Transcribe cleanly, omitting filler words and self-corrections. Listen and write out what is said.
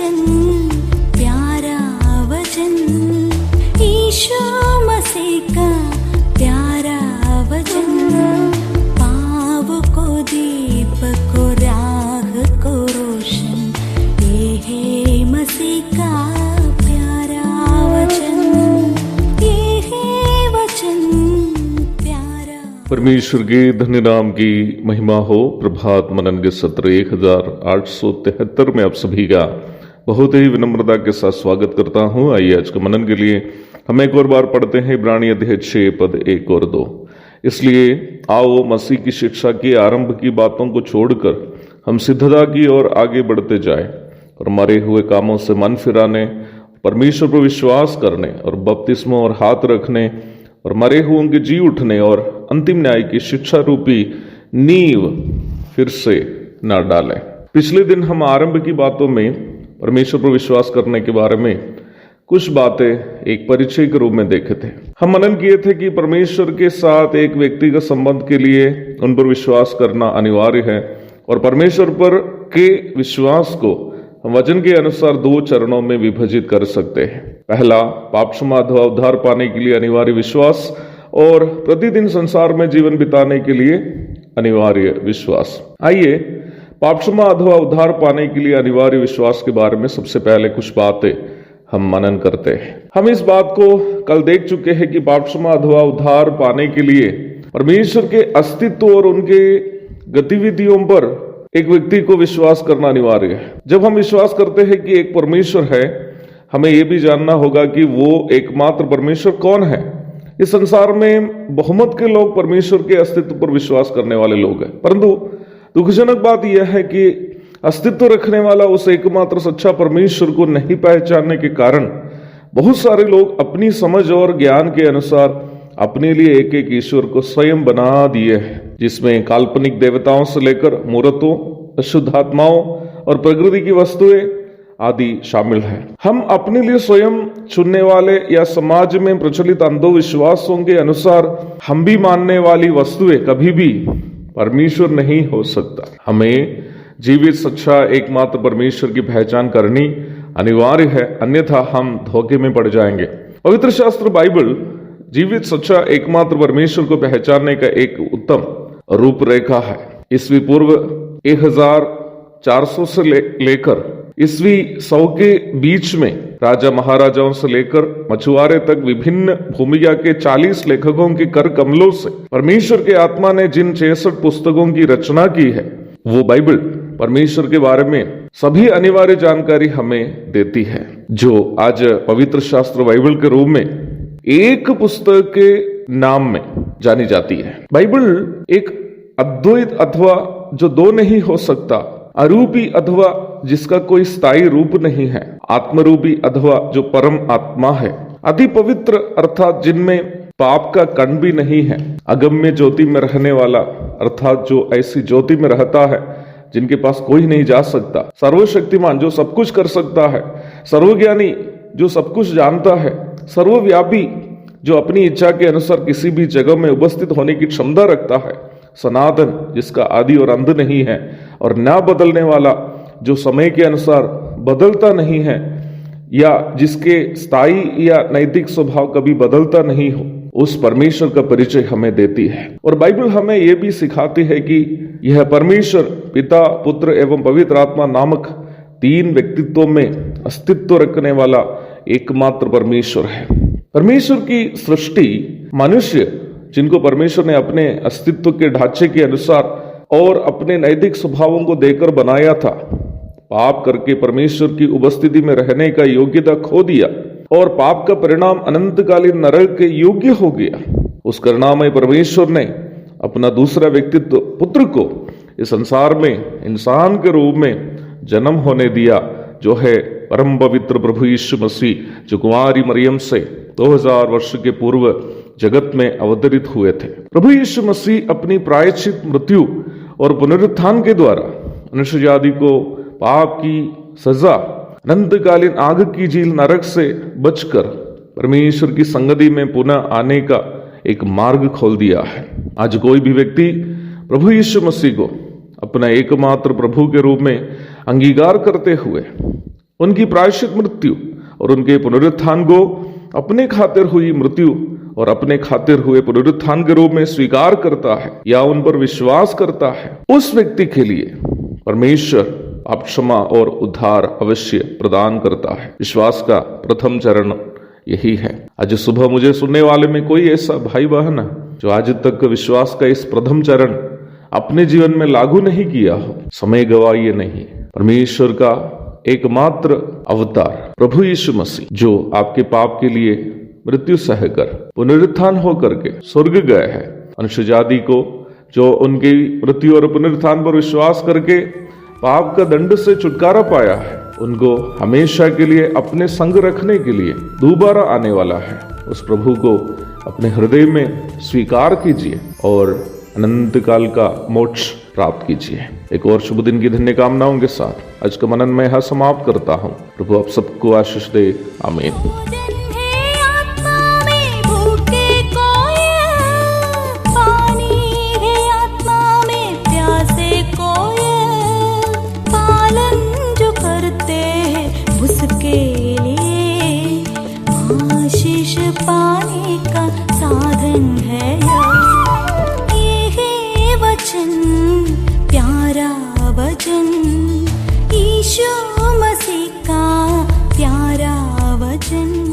वचन, प्यारा वचन, ईशो मसीह का प्यारा वचन, पाव को दीप को राह को रोशन, ये है मसीह का प्यारा वचन, ये है वचन प्यारा। परमेश्वर के धन्य नाम की महिमा हो। प्रभात मनन के सत्र 1873 में आप सभी का बहुत ही विनम्रता के साथ स्वागत करता हूं। आइए आज के मनन के लिए हम एक और बार पढ़ते हैं इब्रानी अध्याय 6 पद 1 और 2। इसलिए आओ मसीह की शिक्षा के आरंभ की बातों को छोड़कर हम सिद्धता की ओर आगे बढ़ते जाएं और मरे हुए कामों से मन फिराने, परमेश्वर पर विश्वास करने और बपतिस्मों और हाथ रखने और मरे हुओं के जी उठने और अंतिम न्याय की शिक्षा रूपी नींव फिर से न डालें। पिछले दिन हम आरंभ की बातों में परमेश्वर पर विश्वास करने के बारे में कुछ बातें एक परिचय के रूप में देखे थे। हम मनन किए थे कि परमेश्वर के साथ एक व्यक्तिगत संबंध के लिए उन पर विश्वास करना अनिवार्य है और परमेश्वर पर के विश्वास को हम वचन के अनुसार 2 चरणों में विभाजित कर सकते हैं। पहला, पाप क्षमा अथवा उद्धार पाने के लिए अनिवार्य विश्वास और प्रतिदिन संसार में जीवन बिताने के लिए अनिवार्य विश्वास। आइए पाप क्षमा अथवा उद्धार पाने के लिए अनिवार्य विश्वास के बारे में सबसे पहले कुछ बातें हम मनन करते हैं। हम इस बात को कल देख चुके हैं कि पाप क्षमा अथवा उद्धार पाने के लिए परमेश्वर के अस्तित्व और उनके गतिविधियों पर एक व्यक्ति को विश्वास करना अनिवार्य है। जब हम विश्वास करते हैं कि एक परमेश्वर है, हमें यह भी जानना होगा कि वो एकमात्र परमेश्वर कौन है। इस संसार में बहुमत के लोग परमेश्वर के अस्तित्व पर विश्वास करने वाले लोग हैं, परंतु दुखजनक बात यह है कि अस्तित्व रखने वाला उस एकमात्र सच्चा परमेश्वर को नहीं पहचानने के कारण बहुत सारे लोग अपनी समझ और ज्ञान के अनुसार अपने लिए एक एक ईश्वर को स्वयं बना दिए हैं, जिसमें काल्पनिक देवताओं से लेकर मूर्तों, अशुद्ध आत्माओं और प्रकृति की वस्तुएं आदि शामिल है। हम अपने लिए स्वयं चुनने वाले या समाज में प्रचलित अंधविश्वासों के अनुसार हम भी मानने वाली वस्तुएं कभी भी परमेश्वर नहीं हो सकता। हमें जीवित सच्चा एकमात्र परमेश्वर की पहचान करनी अनिवार्य है, अन्यथा हम धोखे में पड़ जाएंगे। पवित्र शास्त्र बाइबल जीवित सच्चा एकमात्र परमेश्वर को पहचानने का एक उत्तम रूपरेखा है। ईस्वी पूर्व 1400 से लेकर ईस्वी 100 के बीच में राजा महाराजाओं से लेकर मछुआरे तक विभिन्न भूमिका के 40 लेखकों के कर कमलों से परमेश्वर के आत्मा ने जिन 66 पुस्तकों की रचना की है, वो बाइबल परमेश्वर के बारे में सभी अनिवार्य जानकारी हमें देती है, जो आज पवित्र शास्त्र बाइबल के रूप में एक पुस्तक के नाम में जानी जाती है। बाइबल एक अद्वैत अथवा जो 2 नहीं हो सकता, अरूपी अथवा जिसका कोई स्थायी रूप नहीं है, आत्मरूपी अथवा जो परम आत्मा है, अति पवित्र अर्थात जिनमें पाप का कण भी नहीं है, अगम्य ज्योति में रहने वाला अर्थात जो ऐसी ज्योति में रहता है जिनके पास कोई नहीं जा सकता, सर्वशक्तिमान जो सब कुछ कर सकता है, सर्वज्ञानी जो सब कुछ जानता है, सर्वव्यापी जो अपनी इच्छा के अनुसार किसी भी जगह में उपस्थित होने की क्षमता रखता है, सनातन जिसका आदि और अंत नहीं है, और न बदलने वाला जो समय के अनुसार बदलता नहीं है या जिसके स्थायी या नैतिक स्वभाव कभी बदलता नहीं हो, उस परमेश्वर का परिचय हमें देती है। और बाइबल हमें यह भी सिखाती है कि यह परमेश्वर पिता, पुत्र एवं पवित्र आत्मा नामक 3 व्यक्तित्वों में अस्तित्व रखने वाला एकमात्र परमेश्वर है। परमेश्वर की सृष्टि मनुष्य जिनको परमेश्वर ने अपने अस्तित्व के ढांचे के अनुसार और अपने नैतिक स्वभावों को देकर बनाया था, पाप करके परमेश्वर की उपस्थिति में रहने का योग्यता खो दिया और पाप का परिणाम अनंतकालीन नरक के योग्य हो गया। उस करुणामय परमेश्वर ने अपना दूसरा व्यक्तित्व पुत्र को इस संसार में इंसान के रूप में जन्म होने दिया, जो है परम पवित्र प्रभु यीशु मसीह, जो कुंवारी मरियम से 2000 वर्ष के पूर्व जगत में अवतरित हुए थे। प्रभु यीशु मसीह अपनी प्रायश्चित मृत्यु और पुनरुत्थान के द्वारा मनुष्य जाति को पाप की सजा, अनंतकालीन आग की झील नरक से बचकर परमेश्वर की संगति में पुनः आने का एक मार्ग खोल दिया है। आज कोई भी व्यक्ति प्रभु यीशु मसीह को अपना एकमात्र प्रभु के रूप में अंगीकार करते हुए उनकी प्रायश्चित मृत्यु और उनके पुनरुत्थान को अपने खातिर हुई मृत्यु और अपने खातिर हुए पुनरुत्थान के रूप में स्वीकार करता है या उन पर विश्वास करता है, उस व्यक्ति के लिए परमेश्वर आप क्षमा और उद्धार अवश्य प्रदान करता है। विश्वास का प्रथम चरण यही है। आज सुबह मुझे सुनने वाले में कोई ऐसा भाई बहन है जो आज तक विश्वास का इस प्रथम चरण अपने जीवन में लागू नहीं किया हो, समय गवाइए नहीं। परमेश्वर का एकमात्र अवतार प्रभु यीशु मसीह जो आपके पाप के लिए मृत्यु सहकर पुनरुत्थान होकर के स्वर्ग गए हैं, मनुष्य जाति को जो उनकी मृत्यु और पुनरुत्थान पर विश्वास करके पाप का दंड से छुटकारा पाया है, उनको हमेशा के लिए अपने संग रखने के लिए दोबारा आने वाला है। उस प्रभु को अपने हृदय में स्वीकार कीजिए और अनंत काल का मोक्ष प्राप्त कीजिए। एक और शुभ दिन की धन्य कामनाओं के साथ आज का मनन मैं यहाँ समाप्त करता हूँ। प्रभु आप सबको आशीष दे। आमीन। पाने का साधन है ये वचन, प्यारा वचन, यीशु मसीह का प्यारा वचन।